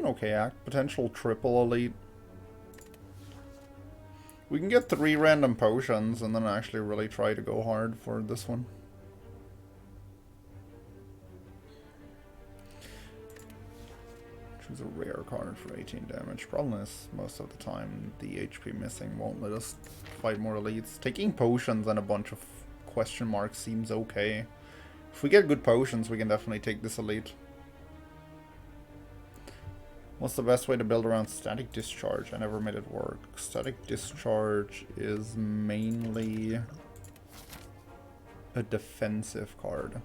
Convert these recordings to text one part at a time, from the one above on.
an okay act. Potential triple elite. We can get 3 random potions and then actually really try to go hard for this one. Choose a rare card for 18 damage. Problem is, most of the time, the HP missing won't let us fight more elites. Taking potions and a bunch of question marks seems okay. If we get good potions, we can definitely take this elite. What's the best way to build around Static Discharge? I never made it work. Static Discharge is mainly a defensive card.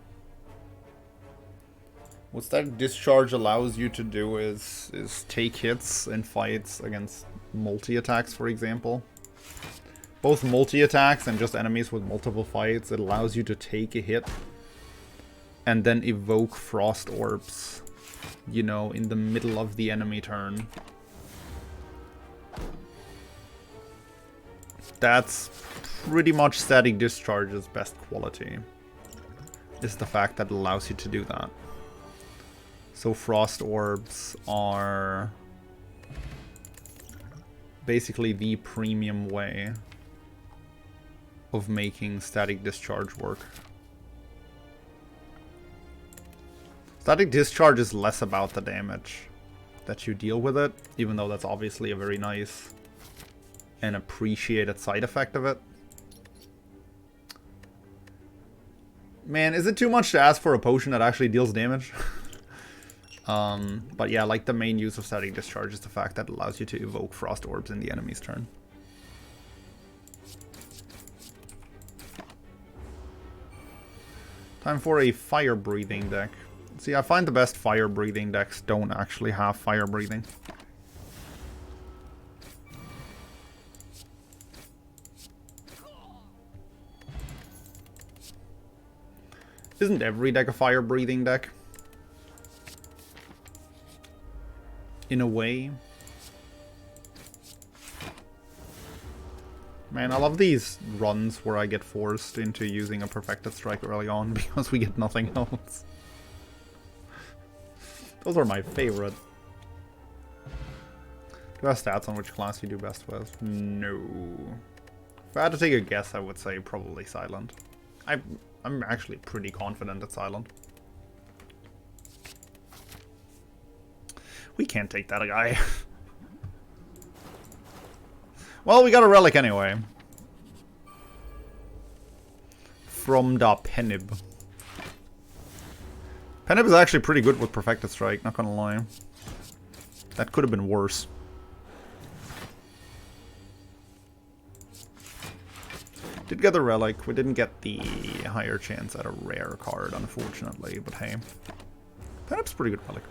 What Static Discharge allows you to do is take hits in fights against multi-attacks, for example. Both multi-attacks and just enemies with multiple fights, it allows you to take a hit and then evoke Frost Orbs, you know, in the middle of the enemy turn. That's pretty much Static Discharge's best quality, is the fact that it allows you to do that. So Frost Orbs are basically the premium way of making Static Discharge work. Static Discharge is less about the damage that you deal with it, even though that's obviously a very nice and appreciated side effect of it. Man, is it too much to ask for a potion that actually deals damage? But yeah, like the main use of Static Discharge is the fact that it allows you to evoke Frost Orbs in the enemy's turn. Time for a Fire Breathing deck. See, I find the best Fire Breathing decks don't actually have Fire Breathing. Isn't every deck a Fire Breathing deck? In a way. Man, I love these runs where I get forced into using a Perfected Strike early on because we get nothing else. Those are my favorite. Do you have stats on which class you do best with? No. If I had to take a guess, I would say probably Silent. I'm actually pretty confident at Silent. We can't take that guy. Well, we got a relic anyway. From the Penib. Penib is actually pretty good with Perfected Strike, not gonna lie. That could have been worse. Did get the relic. We didn't get the higher chance at a rare card, unfortunately, but hey. Penib's pretty good relic.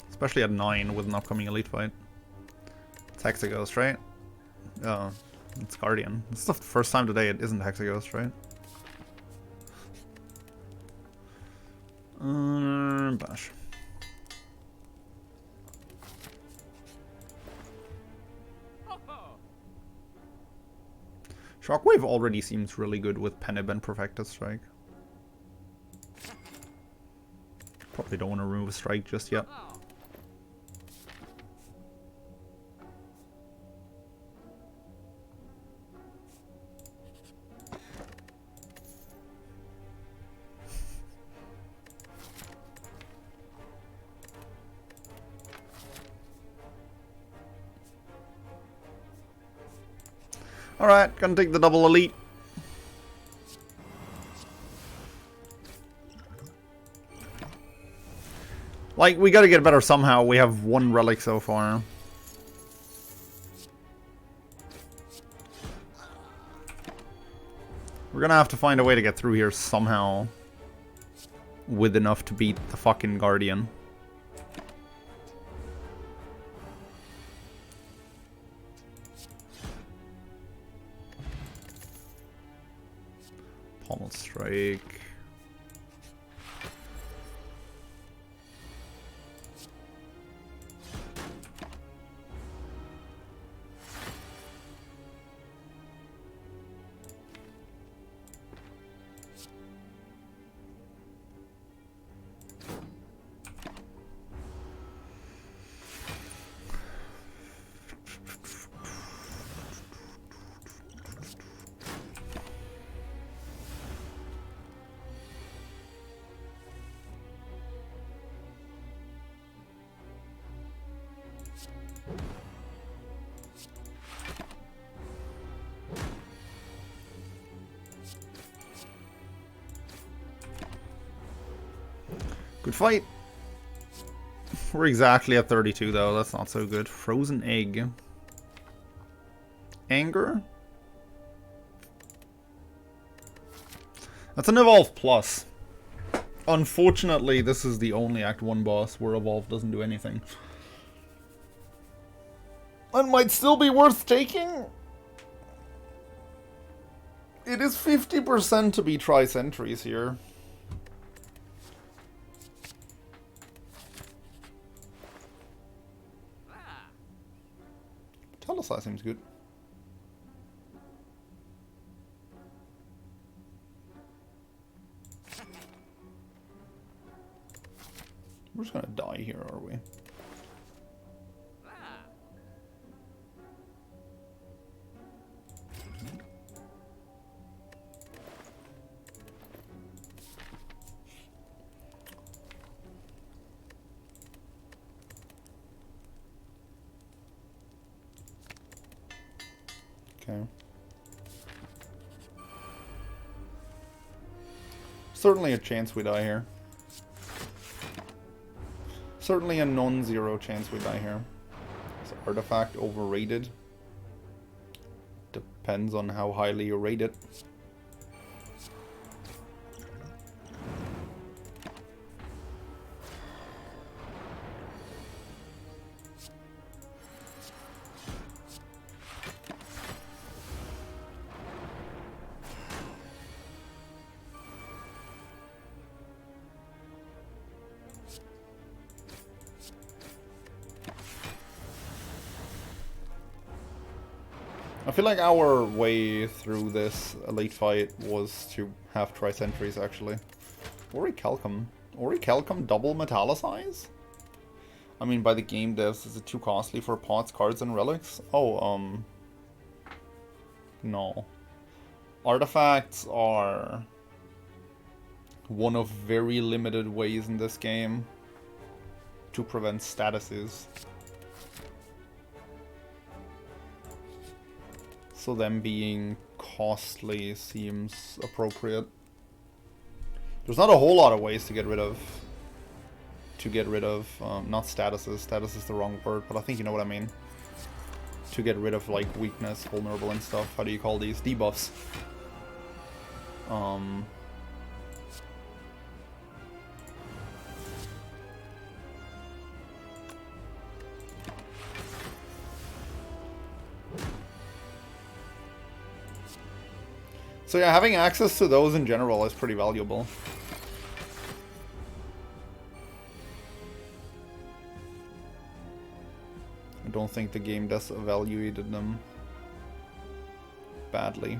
Especially at 9 with an upcoming elite fight. It's Hexaghost, right? Oh, it's Guardian. This is the first time today it isn't Hexaghost, right? Bash. Shockwave already seems really good with Penib and Perfected Strike. Probably don't want to remove a strike just yet. Alright, gonna take the double elite. Like, we gotta get better somehow. We have 1 relic so far. We're gonna have to find a way to get through here somehow. With enough to beat the fucking Guardian. Pommel Strike. Good fight. We're exactly at 32 though, that's not so good. Frozen egg. Anger? That's an Evolve Plus. Unfortunately, this is the only Act 1 boss where Evolve doesn't do anything. That might still be worth taking. It is 50% to be tri-sentries here. Telesize seems good. We're just gonna die here, are we? Okay. Certainly a chance we die here. Certainly a non-zero chance we die here. Is Artifact overrated? Depends on how highly you rate it. I feel like our way through this elite fight was to have tri-sentries, actually. Orichalcum. Orichalcum double metallicize? I mean, by the game devs, is it too costly for pots, cards, and relics? Oh, no. Artifacts are one of very limited ways in this game to prevent statuses. So them being costly seems appropriate. There's not a whole lot of ways to get rid of not statuses. Status is the wrong word, but I think you know what I mean. To get rid of like weakness, vulnerable and stuff. How do you call these? Debuffs. So yeah, having access to those in general is pretty valuable. I don't think the game does evaluated them badly.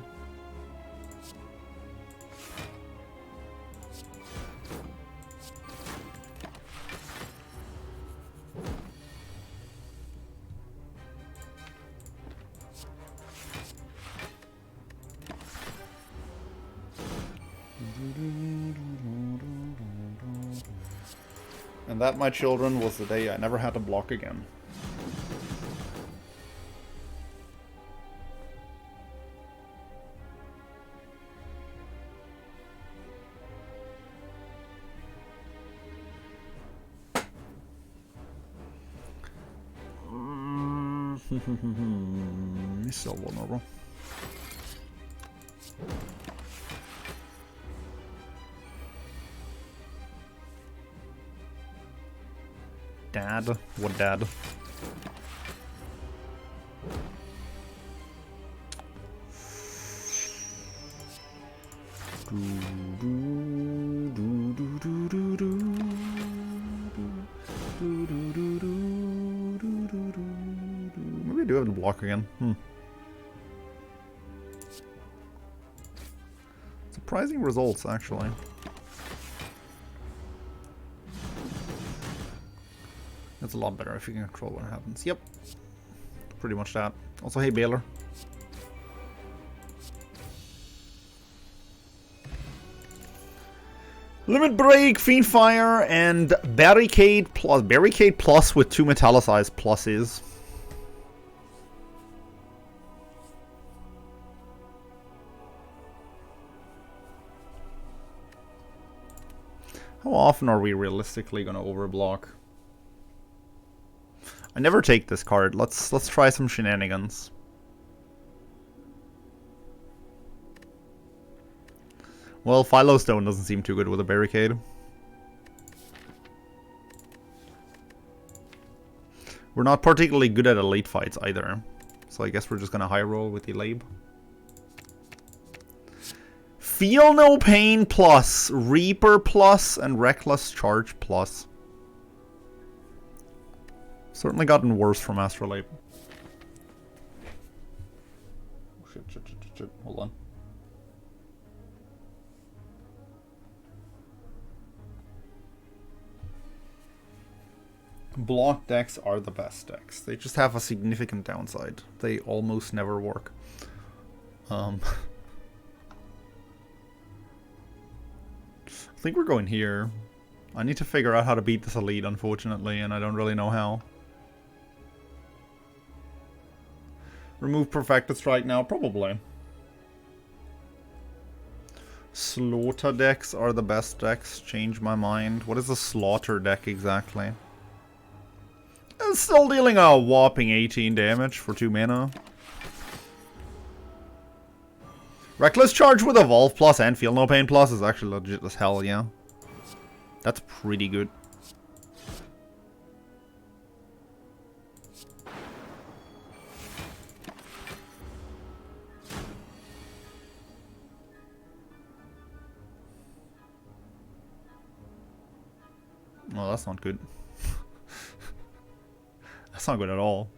And that, my children, was the day I never had to block again. He's so vulnerable. Dad? What dad? Maybe I do have to block again. Surprising results, actually. That's a lot better if you can control what happens. Yep. Pretty much that. Also, hey, Baylor. Limit Break, Fiend Fire, and Barricade Plus. Barricade Plus with 2 Metallicized pluses. How often are we realistically gonna overblock? I never take this card. Let's try some shenanigans. Well, Philostone doesn't seem too good with a barricade. We're not particularly good at elite fights either. So I guess we're just gonna high roll with the Labe. Feel No Pain plus, Reaper plus, and Reckless Charge plus. Certainly gotten worse from Astrolabe. Oh, shit. Hold on. Block decks are the best decks. They just have a significant downside. They almost never work. I think we're going here. I need to figure out how to beat this elite, unfortunately, and I don't really know how. Remove Perfected Strike now? Probably. Slaughter decks are the best decks. Change my mind. What is a Slaughter deck exactly? It's still dealing a whopping 18 damage for 2 mana. Reckless Charge with Evolve plus and Feel No Pain plus is actually legit as hell, yeah. That's pretty good. Well, that's not good. That's not good at all.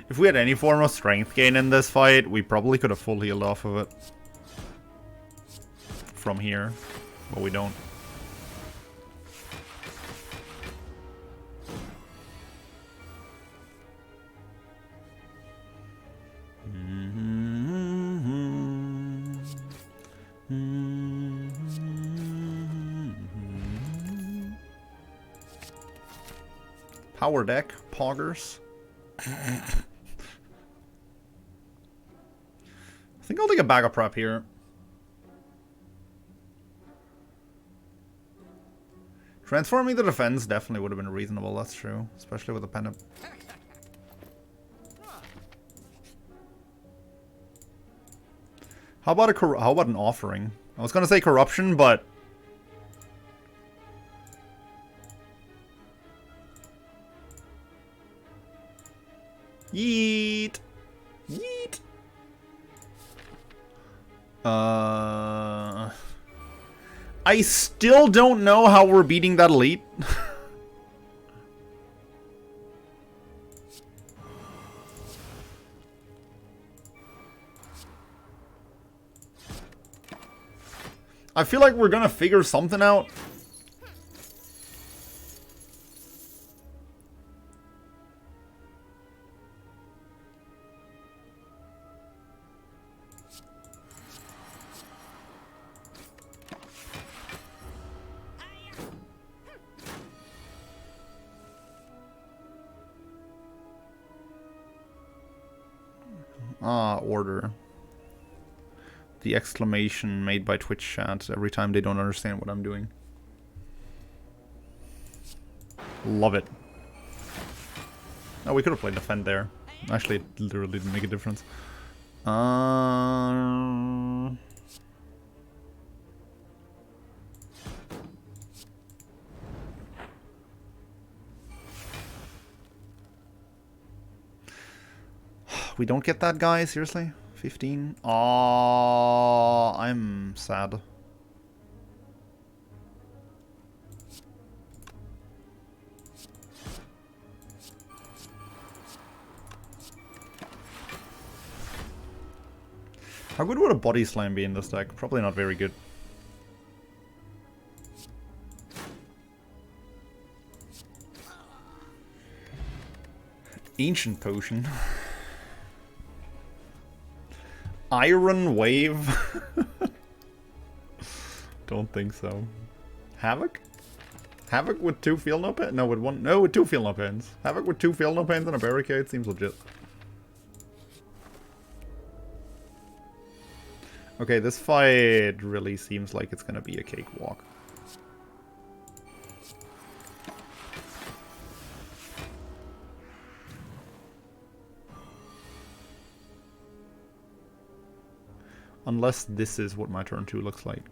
If we had any form of strength gain in this fight, we probably could have full healed off of it. From here. But we don't. Power deck, poggers. I think I'll take a bag of prep here. Transforming the defense definitely would have been reasonable, that's true. Especially with the pendant. How about an offering? I was gonna say corruption, but yeet. Yeet. I still don't know how we're beating that elite. I feel like we're gonna figure something out. Order. The exclamation made by Twitch chat every time they don't understand what I'm doing. Love it. Oh, we could have played defend there. Actually, it literally didn't make a difference. We don't get that guy, seriously? 15? Aww, I'm sad. How good would a body slam be in this deck? Probably not very good. Ancient potion. Iron Wave? Don't think so. Havoc? Havoc with 2 field no pains? No, with 1. No, with 2 field no pains. Havoc with 2 field no pains and a barricade seems legit. Okay, this fight really seems like it's gonna be a cakewalk. Unless this is what my turn 2 looks like.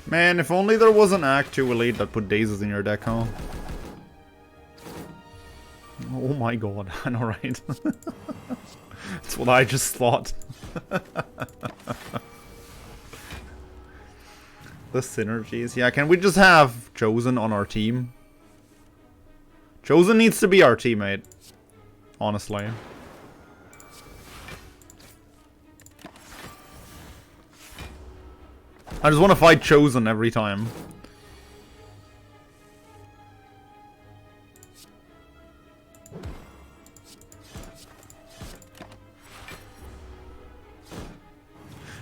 Man, if only there was an Act 2 Elite that put Dazes in your deck, huh? Oh my god, I know, right? That's what I just thought. The synergies. Yeah, can we just have Chosen on our team? Chosen needs to be our teammate. Honestly. I just want to fight Chosen every time.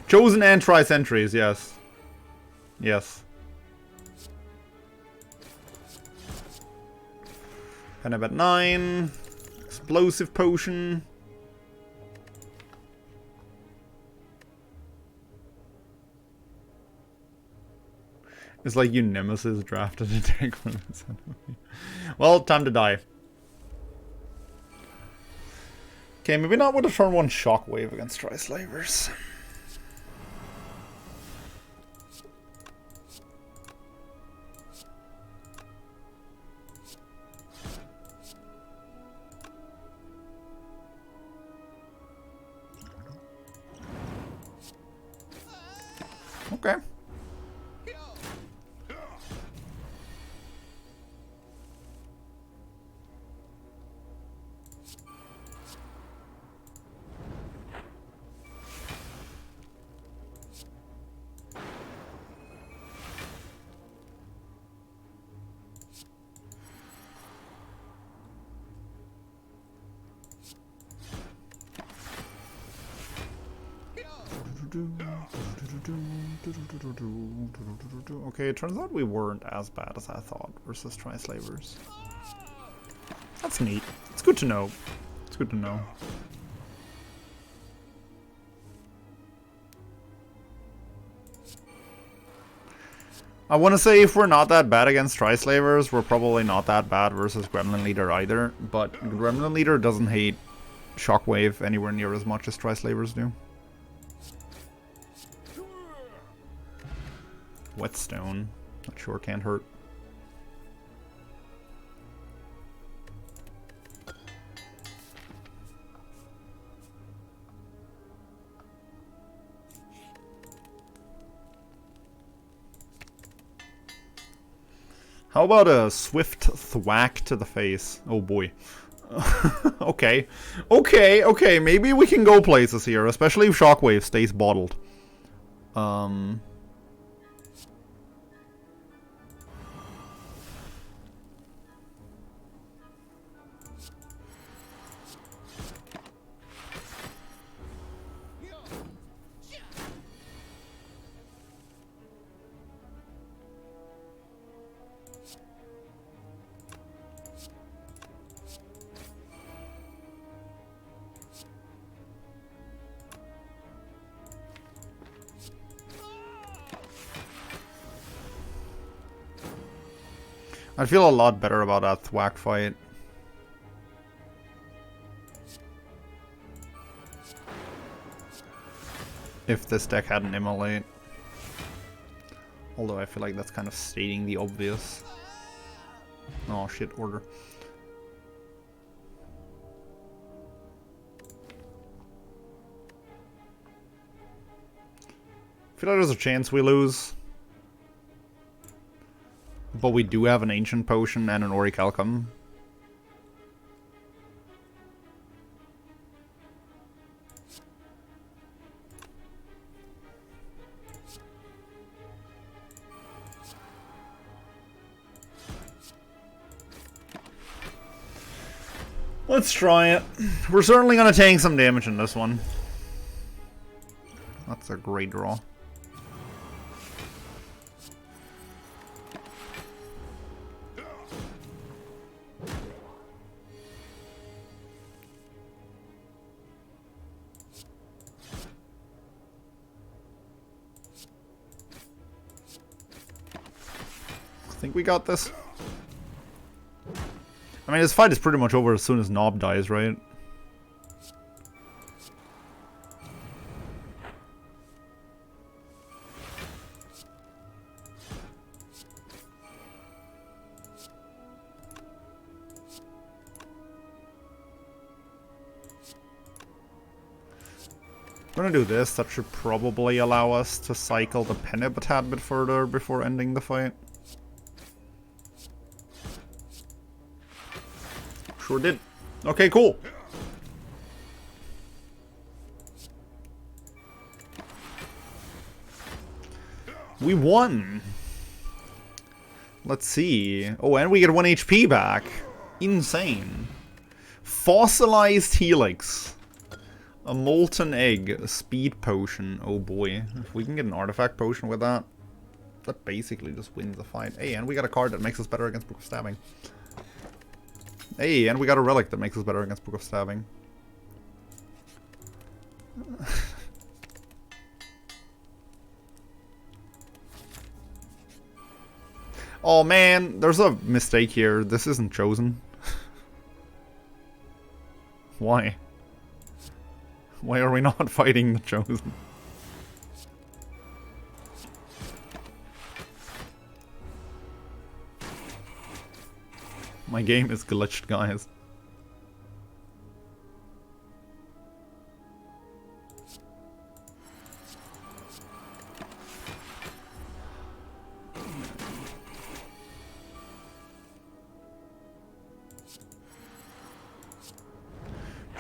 Chosen and Tri-Sentries, yes. Yes. And about 9. Explosive Potion. It's like you Nemesis drafted a deck from this enemy. Well, time to die. Okay, maybe not with a turn 1 Shockwave against Tri-Slavers. Okay. Okay, it turns out we weren't as bad as I thought versus Tri-Slavers. That's neat. It's good to know. It's good to know. I want to say if we're not that bad against Tri-Slavers, we're probably not that bad versus Gremlin Leader either. But Gremlin Leader doesn't hate Shockwave anywhere near as much as Tri-Slavers do. Whetstone. That sure can't hurt. How about a swift thwack to the face? Oh boy. Okay. Okay, maybe we can go places here, especially if Shockwave stays bottled. I feel a lot better about that thwack fight. If this deck had an immolate. Although I feel like that's kind of stating the obvious. Oh shit, order. feel like there's a chance we lose. But we do have an Ancient Potion and an Orichalcum. Let's try it. We're certainly going to tank some damage in this one. That's a great draw. I think we got this. I mean, this fight is pretty much over as soon as Nob dies, right? I'm gonna do this. That should probably allow us to cycle the Penib a tad bit further before ending the fight. Sure did. Okay, cool. We won. Let's see. Oh, and we get 1 HP back. Insane. Fossilized Helix. A Molten Egg. A Speed Potion. Oh boy. If we can get an Artifact Potion with that, that basically just wins the fight. Hey, and we got a card that makes us better against Book of Stabbing. Hey, and we got a relic that makes us better against Book of Stabbing. Oh man, there's a mistake here. This isn't chosen. Why? Why are we not fighting the chosen? My game is glitched, guys.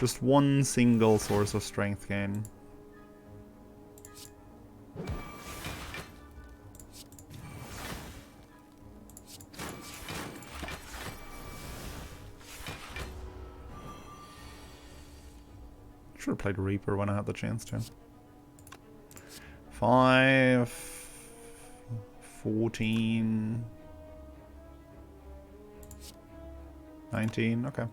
Just one single source of strength gain. Should have played Reaper when I had the chance to. 5, 14, 19, okay.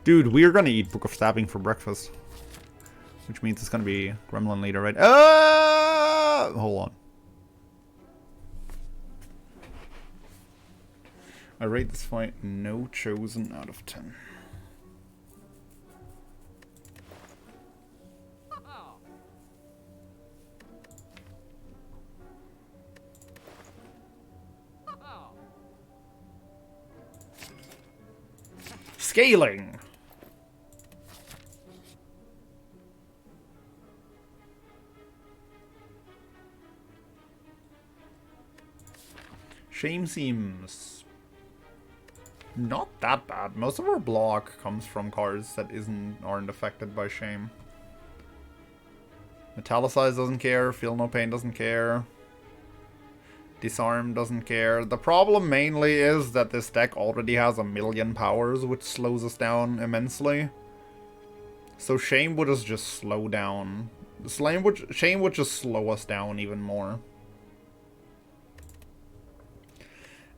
Dude, we're gonna eat Book of Stabbing for breakfast. Which means it's gonna be Gremlin Leader, right? Hold on. I rate this fight no chosen out of 10. Scaling! Shame seems not that bad. Most of our block comes from cards that aren't affected by Shame. Metallicize doesn't care. Feel No Pain doesn't care. Disarm doesn't care. The problem mainly is that this deck already has 1,000,000 powers, which slows us down immensely. So Shame would just slow down. Shame would just slow us down even more.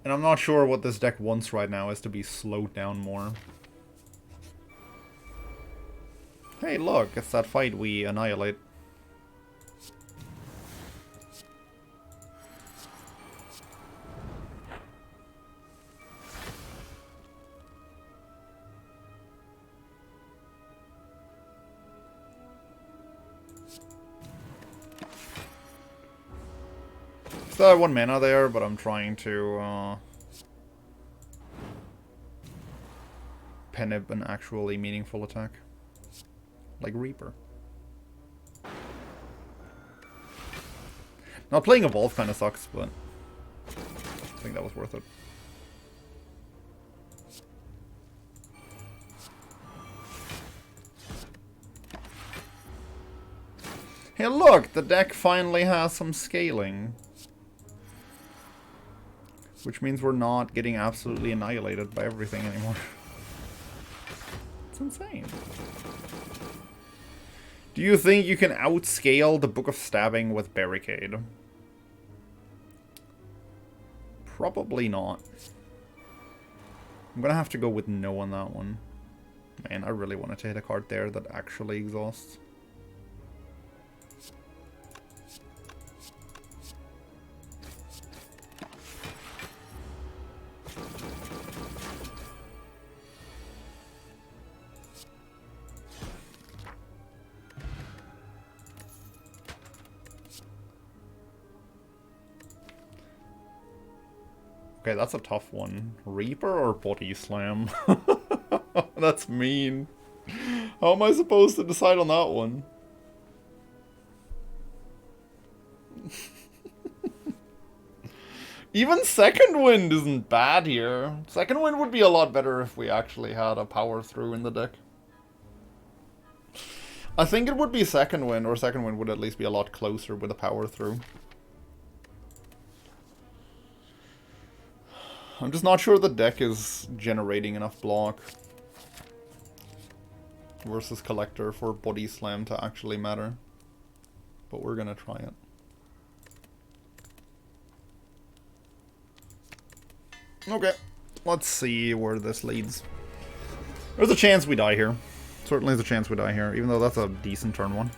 And I'm not sure what this deck wants right now is to be slowed down more. Hey, look, it's that fight we annihilate. Still have 1 mana there, but I'm trying to Penib an actually meaningful attack. Like Reaper. Now playing Evolve kind of sucks, but I think that was worth it. Hey look, the deck finally has some scaling. Which means we're not getting absolutely annihilated by everything anymore. It's insane. Do you think you can outscale the Book of Stabbing with Barricade? Probably not. I'm gonna have to go with no on that one. Man, I really wanted to hit a card there that actually exhausts. Okay, that's a tough one. Reaper or Body Slam? That's mean. How am I supposed to decide on that one? Even Second Wind isn't bad here. Second Wind would be a lot better if we actually had a power through in the deck. I think it would be Second Wind, or Second Wind would at least be a lot closer with a power through. I'm just not sure the deck is generating enough block versus Collector for Body Slam to actually matter. But we're gonna try it. Okay, let's see where this leads. There's a chance we die here. Certainly there's a chance we die here, even though that's a decent turn one.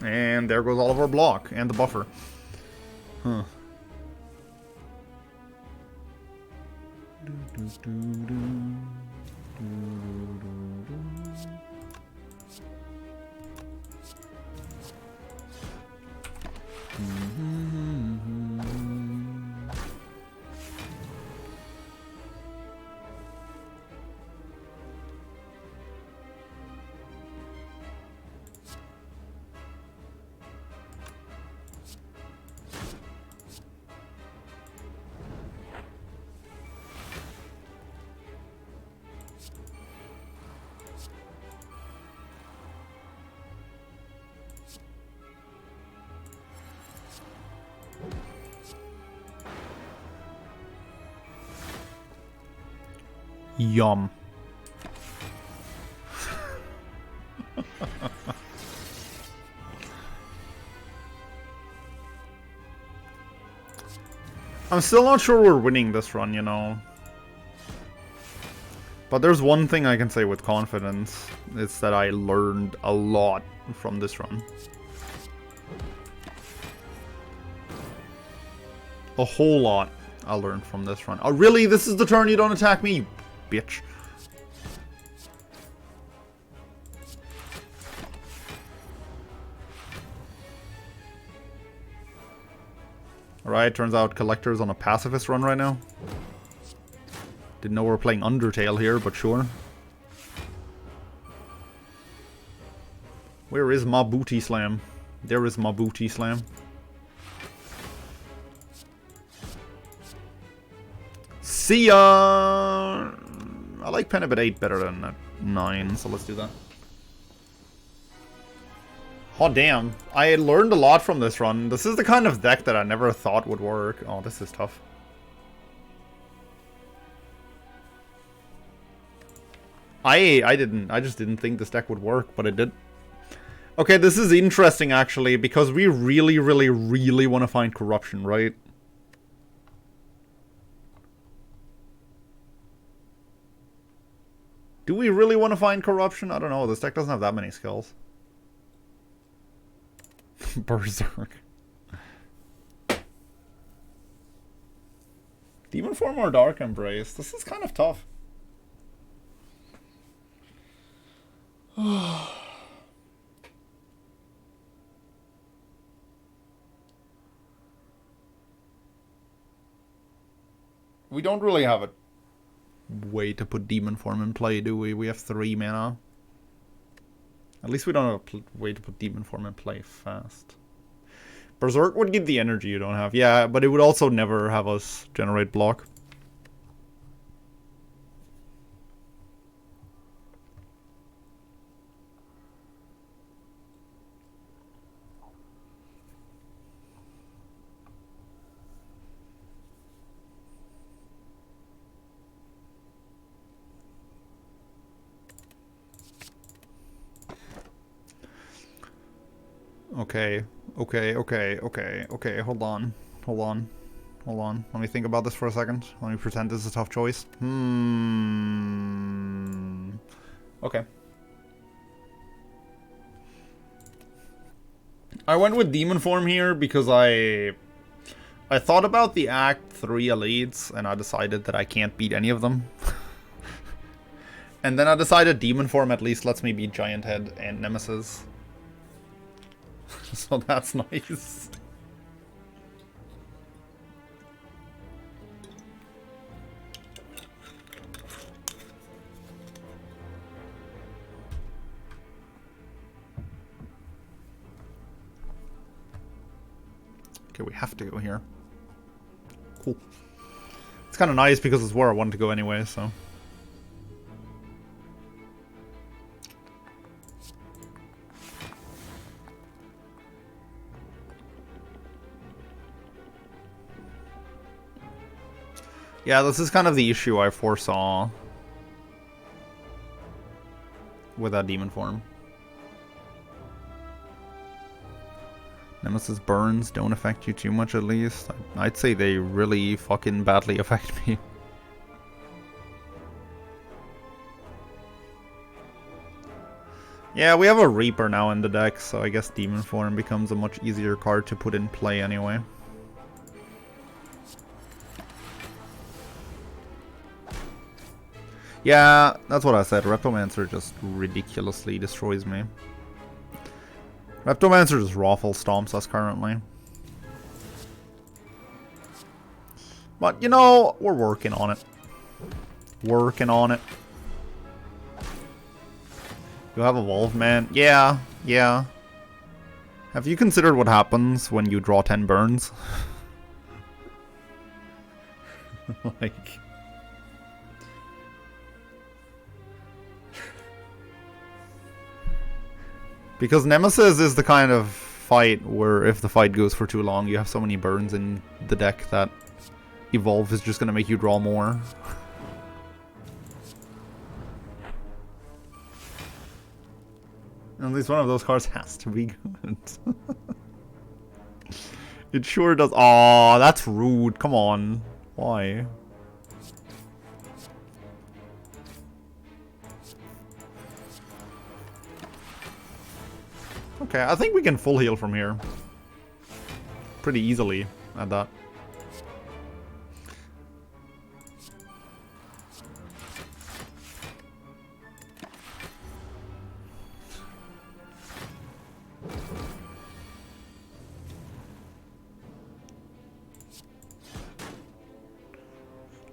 And there goes all of our block and the buffer. Huh. Yum. I'm still not sure we're winning this run, you know. But there's one thing I can say with confidence. It's that I learned a lot from this run. A whole lot I learned from this run. Oh, really? This is the turn you don't attack me, you bitch. Alright, turns out Collector's on a pacifist run right now. Didn't know we were playing Undertale here, but sure. Where is my booty slam? There is my booty slam. See ya! I like Penib at 8 better than at 9, so let's do that. Oh damn, I learned a lot from this run. This is the kind of deck that I never thought would work. Oh, this is tough. I just didn't think this deck would work, but it did. Okay, this is interesting actually, because we really want to find corruption, right? Do we really want to find corruption? I don't know, this deck doesn't have that many skills. Berserk. Demon Form or Dark Embrace? This is kind of tough. We don't really have a way to put Demon Form in play, do we? We have 3 mana. At least we don't have a way to put Demon Form in play fast. Berserk would give the energy you don't have. Yeah, but it would also never have us generate block. Okay, hold on. Let me think about this for a second. Let me pretend this is a tough choice. Okay. I went with Demon Form here because I thought about the Act 3 elites and I decided that I can't beat any of them. And then I decided Demon Form at least lets me beat Giant Head and Nemesis. So that's nice. Okay, we have to go here. Cool. It's kind of nice because it's where I wanted to go anyway, so. Yeah, this is kind of the issue I foresaw with that Demon Form. Nemesis burns don't affect you too much, at least. I'd say they really fucking badly affect me. Yeah, we have a Reaper now in the deck, so I guess Demon Form becomes a much easier card to put in play anyway. Yeah, that's what I said. Reptomancer just ridiculously destroys me. Reptomancer just raffle stomps us currently. But, you know, we're working on it. Working on it. You have Evolve, man? Yeah, yeah. Have you considered what happens when you draw 10 burns? Like... Because Nemesis is the kind of fight where if the fight goes for too long, you have so many burns in the deck that Evolve is just going to make you draw more. At least one of those cards has to be good. It sure does. Aw, that's rude. Come on. Why? Okay, I think we can full heal from here. Pretty easily at that.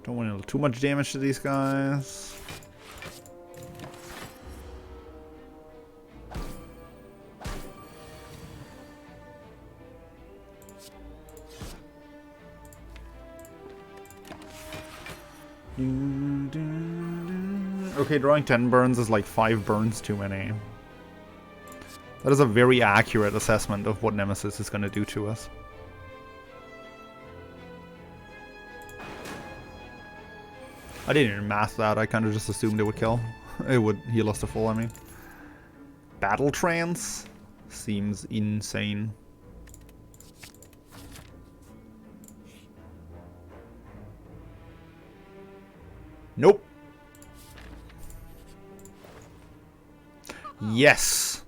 Don't want to do too much damage to these guys. Okay, drawing 10 burns is like 5 burns too many. That is a very accurate assessment of what Nemesis is going to do to us. I didn't even math that, I kind of just assumed it would kill. It would heal us to full, I mean. Battle Trance seems insane. Nope. Yes.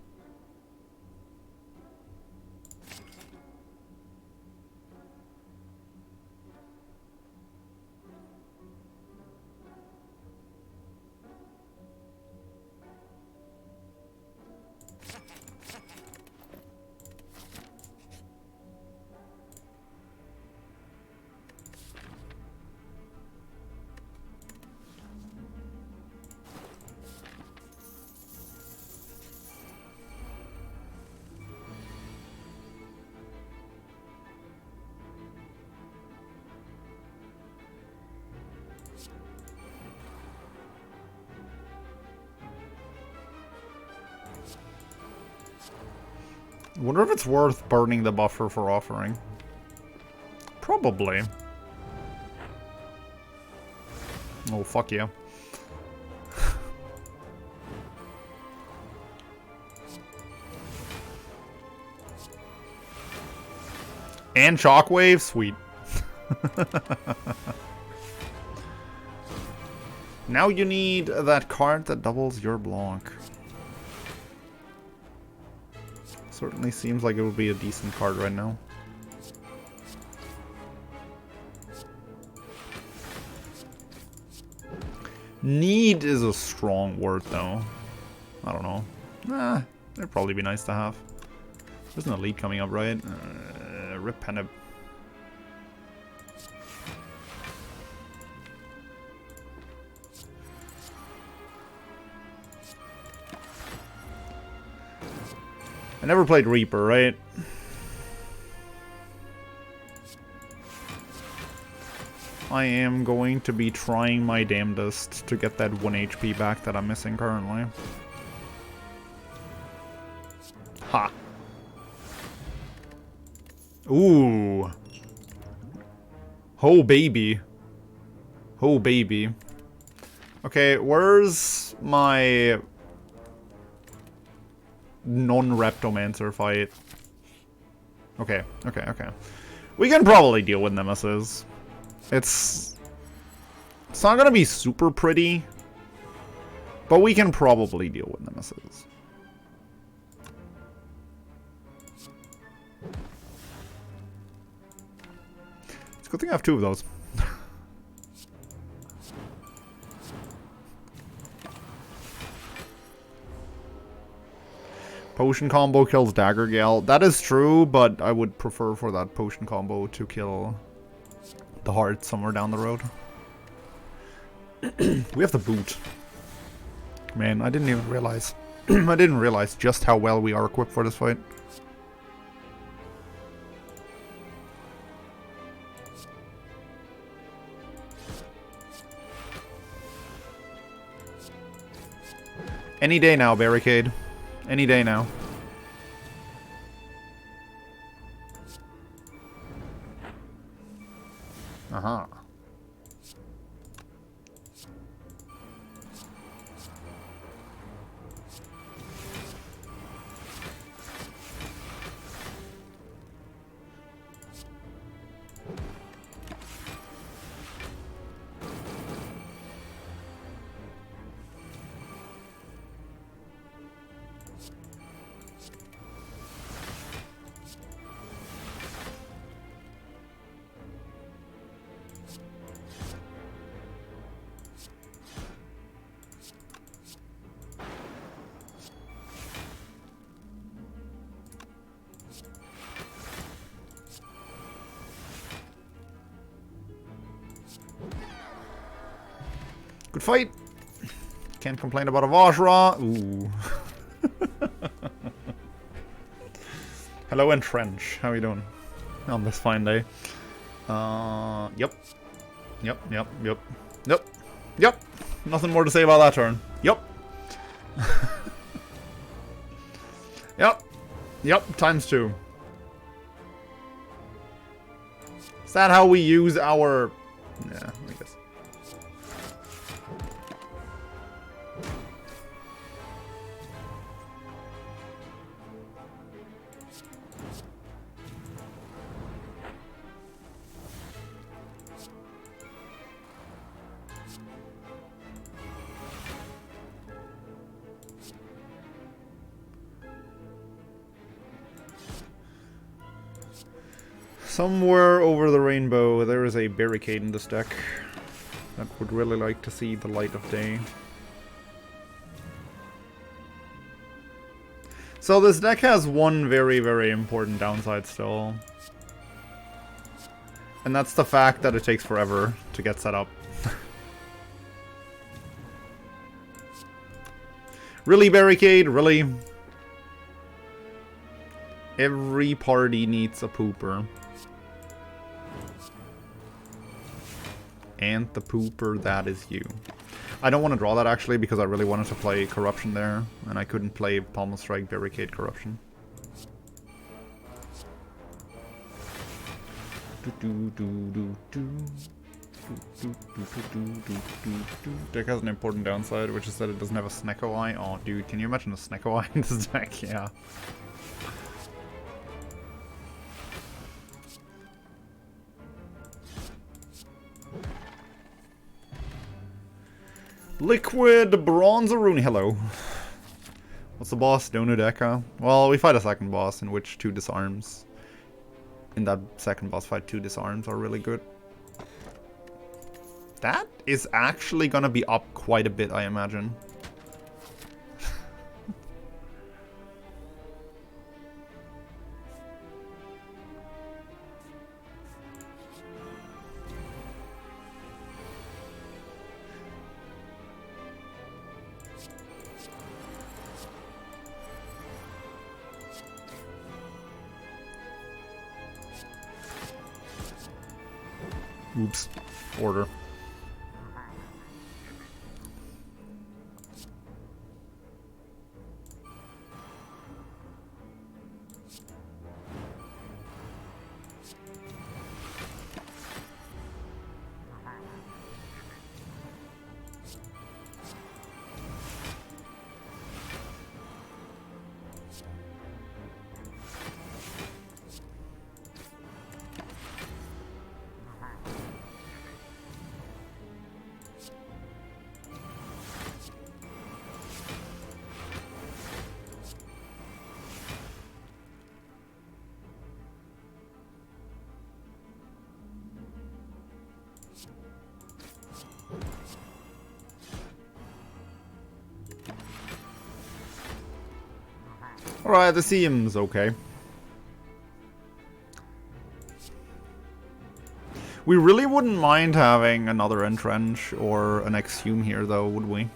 Wonder if it's worth burning the buffer for offering. Probably. Oh, fuck yeah. And shockwave? Sweet. Now you need that card that doubles your block. Certainly seems like it would be a decent card right now. Need is a strong word though. I don't know. It'd probably be nice to have. There's an elite coming up, right? Rip Pennant. I never played Reaper, right? I am going to be trying my damnedest to get that 1 HP back that I'm missing currently. Ha! Ooh! Oh, baby. Oh, baby. Okay, where's my non-Reptomancer fight? Okay. We can probably deal with Nemesis. It's not gonna be super pretty, but we can probably deal with Nemesis. It's a good thing I have 2 of those. Potion combo kills Dagger Gale. That is true, but I would prefer for that potion combo to kill the heart somewhere down the road. We have the boot. Man, I didn't even realize. I didn't realize just how well we are equipped for this fight. Any day now, Barricade. Any day now. Uh-huh. Good fight. Can't complain about a Vajra. Ooh. Hello, Entrench. How are you doing on this fine day? Yep. Nothing more to say about that turn. Yep. Yep, ×2. Is that how we use our... Yeah, I guess. Somewhere over the rainbow, there is a barricade in this deck that would really like to see the light of day. So this deck has one very, very important downside still. And that's the fact that it takes forever to get set up. Really, Barricade? Really? Every party needs a pooper. And the pooper, that is you. I don't want to draw that actually because I really wanted to play Corruption there. And I couldn't play Pommel Strike Barricade Corruption. Deck has an important downside, which is that it doesn't have a Snecko Eye. Oh, dude, can you imagine a Snecko Eye in this deck? Yeah. Liquid Bronzeroon. Hello. What's the boss? Donudeka? Well, we fight a second boss in which 2 disarms. In that second boss fight, 2 disarms are really good. That is actually gonna be up quite a bit, I imagine. Oops. Order. Alright, this seems okay. We really wouldn't mind having another Entrench or an Exhume here, though, would we?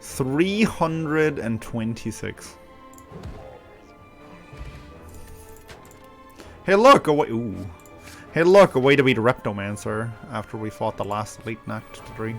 $326. Hey, look! A way. Ooh. Hey, look! A way to beat Reptomancer after we fought the last Elite Nact 3.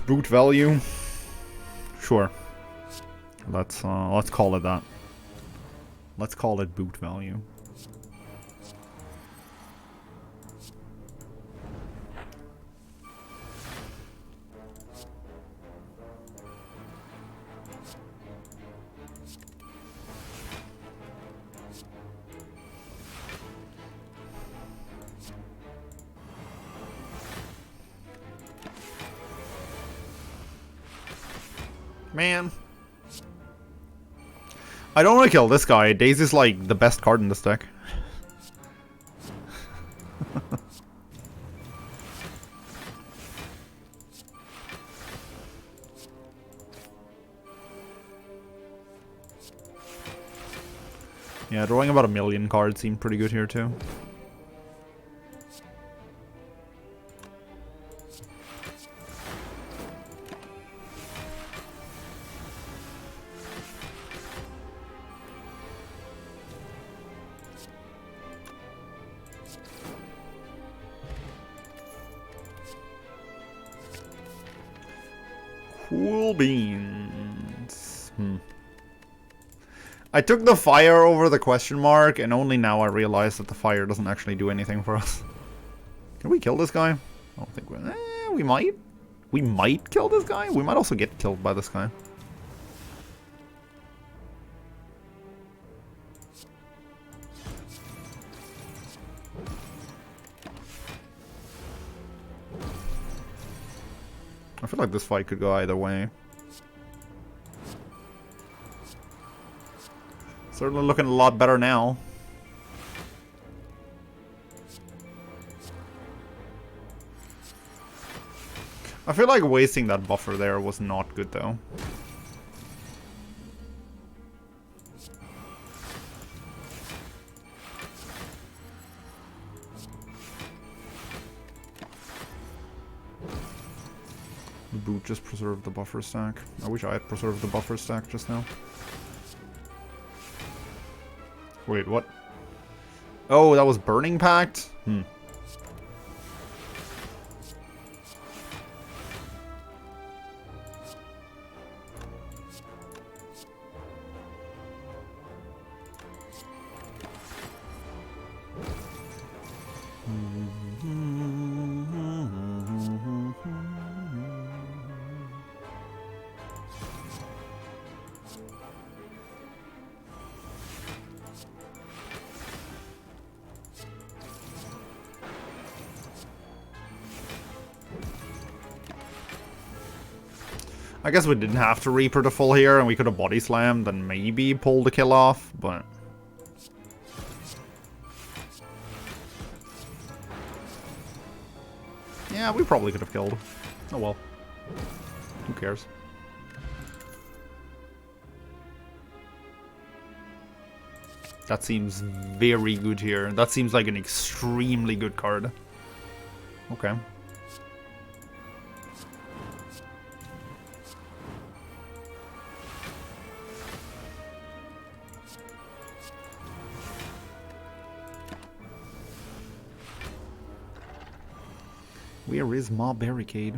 Boot value. Sure. Let's call it that. Let's call it boot value. Man. I don't want to kill this guy. Daze is like the best card in this deck. Yeah, drawing about 1,000,000 cards seemed pretty good here too. Cool beans. I took the fire over the question mark, and only now I realized that the fire doesn't actually do anything for us. Can we kill this guy? I don't think we... we might. We might kill this guy. We might also get killed by this guy. I feel like this fight could go either way. Certainly looking a lot better now. I feel like wasting that buffer there was not good though. The boot just preserved the buffer stack. I wish I had preserved the buffer stack just now. Wait, what? Oh, that was Burning Pact? Hmm. I guess we didn't have to Reaper to full here, and we could have body slammed and maybe pulled the kill off, but... yeah, we probably could have killed. Oh well. Who cares? That seems very good here. That seems like an extremely good card. Okay. Where is my barricade?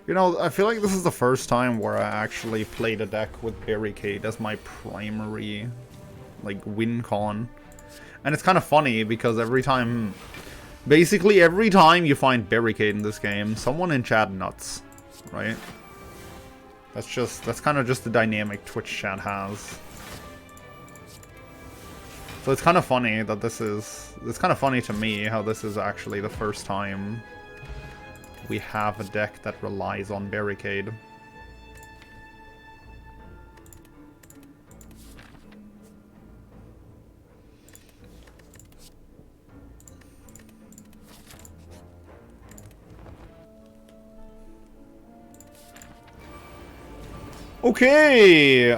You know, I feel like this is the first time where I actually played a deck with Barricade as my primary, like, win con. And it's kind of funny because every time, basically every time you find Barricade in this game, someone in chat nuts, right? That's kind of just the dynamic Twitch chat has. So it's kind of funny that it's kind of funny to me how this is actually the first time we have a deck that relies on Barricade. Okay,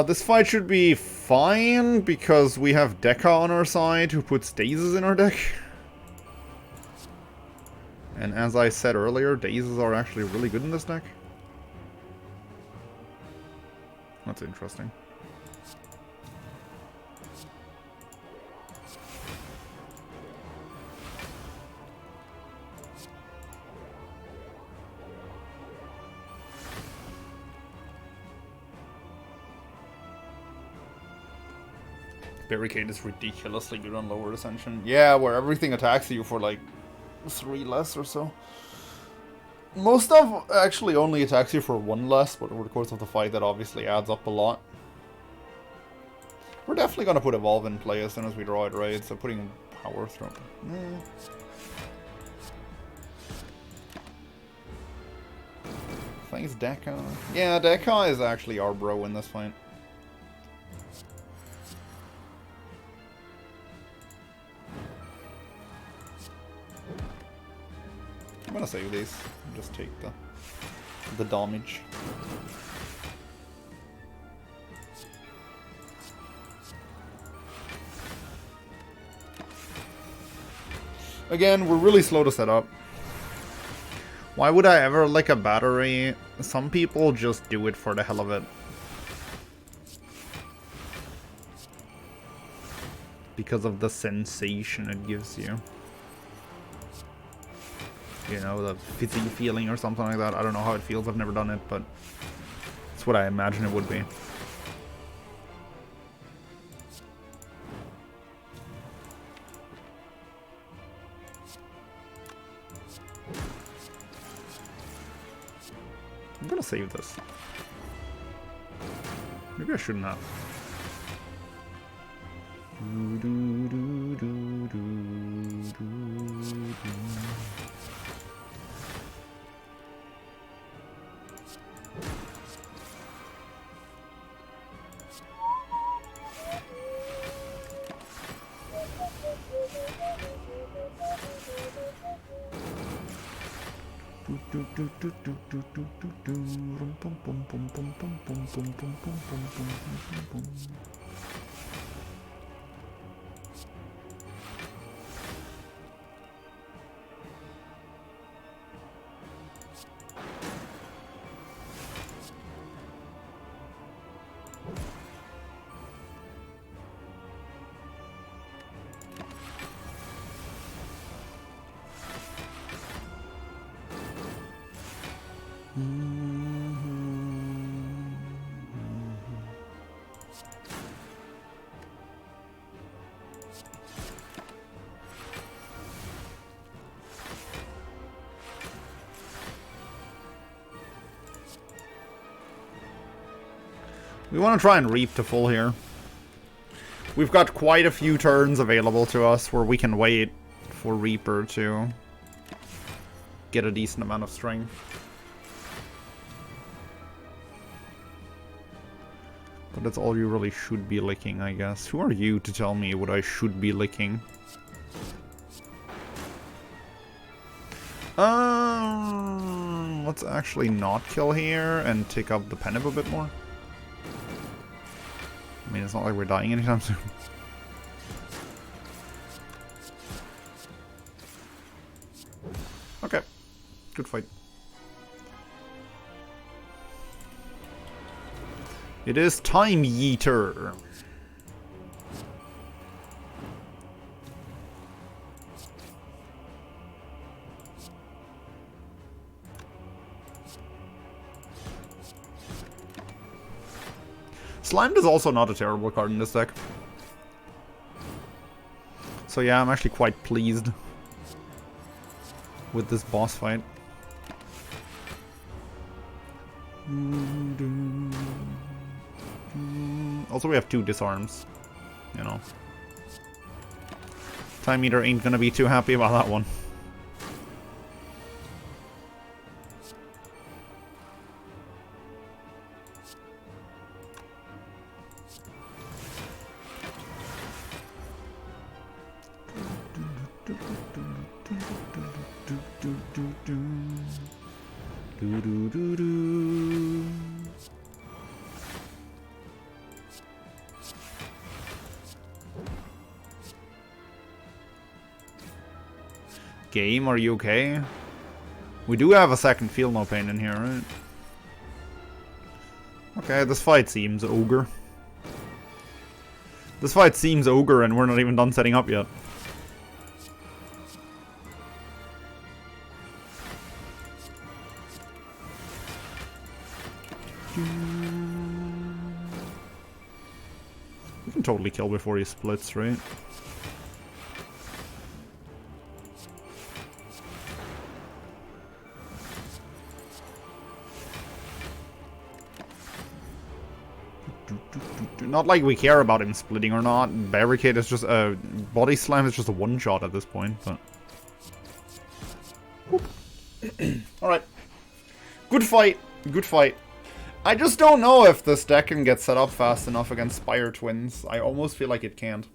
this fight should be fine because we have Deca on our side who puts Dazes in our deck. And as I said earlier, Dazes are actually really good in this deck. That's interesting. Barricade is ridiculously good on lower Ascension. Yeah, where everything attacks you for like 3 less or so. Most stuff actually only attacks you for 1 less, but over the course of the fight that obviously adds up a lot. We're definitely gonna put Evolve in play as soon as we draw it, right? So putting Power through. Thanks, Deca. Yeah, Deca is actually our bro in this fight. I'm gonna save these and just take the damage. Again, we're really slow to set up. Why would I ever like a battery? Some people just do it for the hell of it. because of the sensation it gives you. You know, the fizzy feeling or something like that. I don't know how it feels, I've never done it, but it's what I imagine it would be. I'm gonna save this. Maybe I shouldn't have. We want to try and reap to full here. We've got quite a few turns available to us where we can wait for Reaper to get a decent amount of strength. But that's all you really should be licking, I guess. Who are you to tell me what I should be licking? Let's actually not kill here and take up the Penib a bit more. I mean, it's not like we're dying anytime soon. Okay. Good fight. It is time, Yeeter. Slimed is also not a terrible card in this deck. So yeah, I'm actually quite pleased with this boss fight. Also, we have 2 disarms, you know. Time Eater ain't gonna be too happy about that one. Game, are you okay? We do have a second Feel No Pain in here, right? Okay, this fight seems ogre. This fight seems ogre and we're not even done setting up yet. We can totally kill before he splits, right? Not like we care about him splitting or not. Barricade is just a... Body Slam is just a one-shot at this point, but... Alright. Good fight. Good fight. I just don't know if this deck can get set up fast enough against Spire Twins. I almost feel like it can't.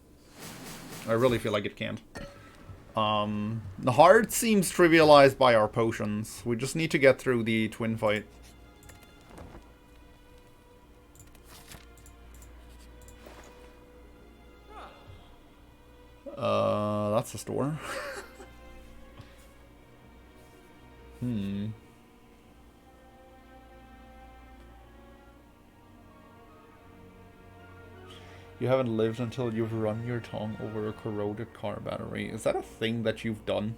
I really feel like it can't. The heart seems trivialized by our potions. We just need to get through the twin fight. That's a store. You haven't lived until you've run your tongue over a corroded car battery. Is that a thing that you've done?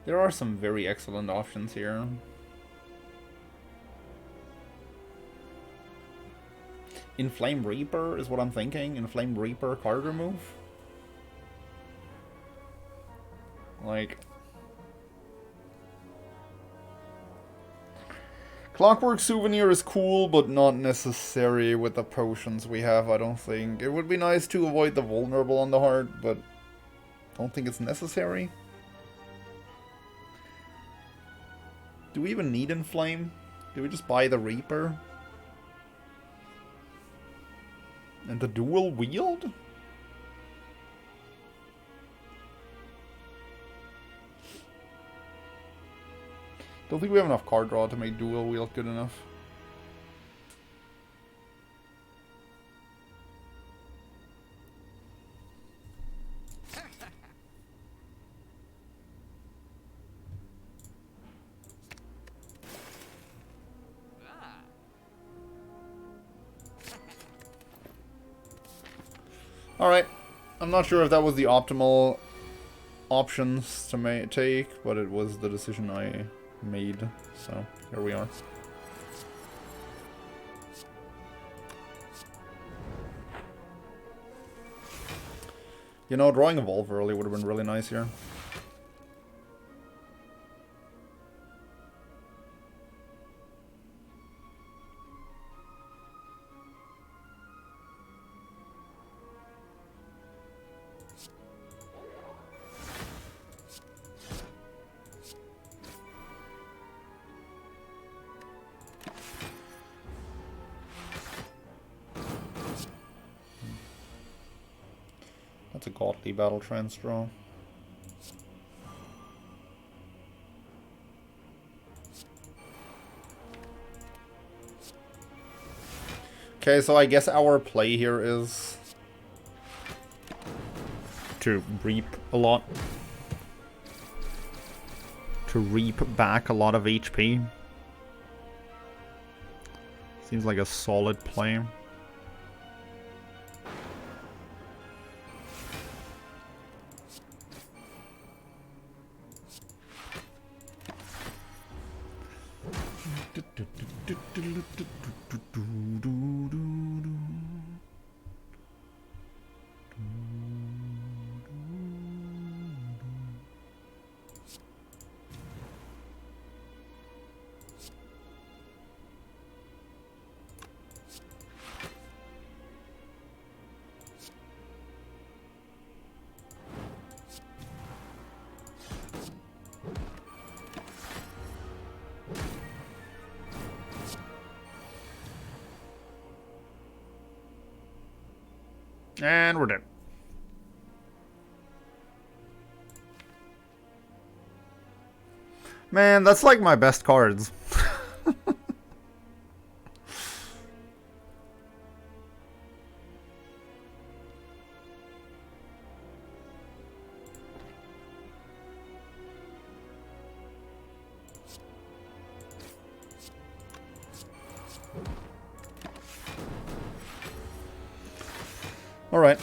There are some very excellent options here. Inflame Reaper is what I'm thinking. Inflame Reaper card remove. Like... Clockwork Souvenir is cool, but not necessary with the potions we have, I don't think. It would be nice to avoid the vulnerable on the heart, but don't think it's necessary. Do we even need Inflame? Do we just buy the Reaper? And the dual wield? Don't think we have enough card draw to make dual wield good enough. Alright, I'm not sure if that was the optimal options to take, but it was the decision I made, so here we are. You know, drawing Evolve early would have been really nice here. That's a godly battle trance draw. Okay, so I guess our play here is to reap a lot. To reap back a lot of HP. Seems like a solid play. And we're dead. Man, that's like my best cards. All right.